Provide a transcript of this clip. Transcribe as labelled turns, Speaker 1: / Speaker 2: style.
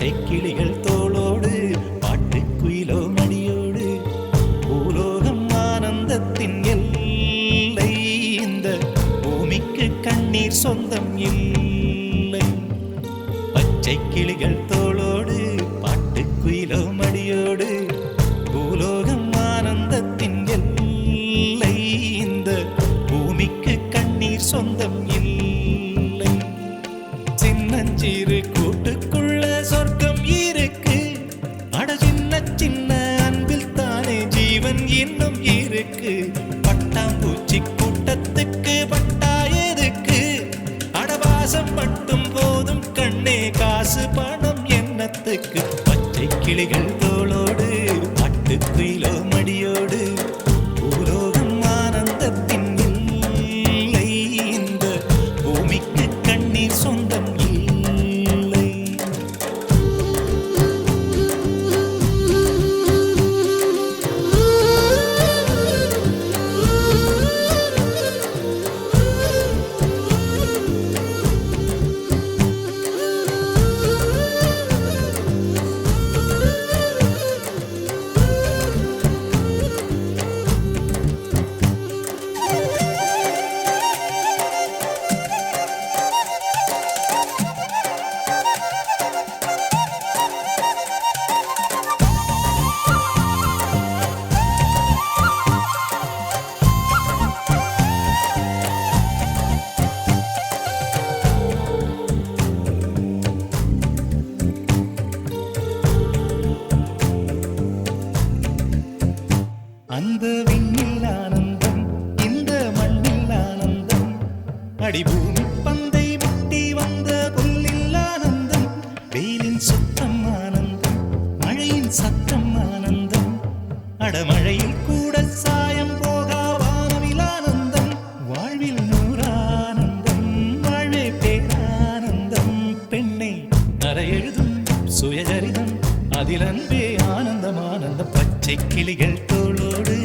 Speaker 1: பச்சை கிளிகள் தோளோடு பாட்டுக்குயிலோ மடியோடு பூலோகம் ஆனந்தத்தின் எல்லை. இந்த பூமிக்கு கண்ணீர் சொந்தம் இல்லை. பச்சை கிளிகள் தோளோடு பாட்டுக்குயிலோ மடியோடு பூலோகம் ஆனந்தத்தின் எல்லை. இந்த பூமிக்கு கண்ணீர் சொந்தம் இல்லை. சின்னஞ்சிறு கூட்டுக்குள்ள சொர்க்கம் இருக்கு. அட சின்ன சின்ன அன்பில் தானே ஜீவன் இன்னும் இருக்கு. பட்டாம்பூச்சி கூட்டத்துக்கு பட்டா எதுக்கு? அடவாசம் மட்டும் போதும் கண்ணே, காசு பணம் என்னத்துக்கு? பச்சை கிளிகள் தோளோடு பாட்டுக்குயிலோ மடியோடு பூலோகம் ஆனந்தத்தின் இல்லை. இந்த பூமிக்கு கண்ணீர் சொந்தம் இல்லை. அந்த விண்ணில் ஆனந்தம், இந்த மண்ணில் ஆனந்தம். அடிபூமி பந்தை முட்டி வந்த புல்லில் ஆனந்தம். வெயிலின் சுத்தம் ஆனந்தம், மழையின் சத்தம் ஆனந்தம். அடமழையில் கூட சாயம் போகா வானவில் ஆனந்தம். வாழ்வில் நூறானந்தம், வாழ்வே பேரானந்தம். பெண்ணை அறை எழுதும் சுயசரிதம், அதில் அன்பே ஆனந்தம் ஆனந்தம். பச்சை கிளிகள் தோளோடு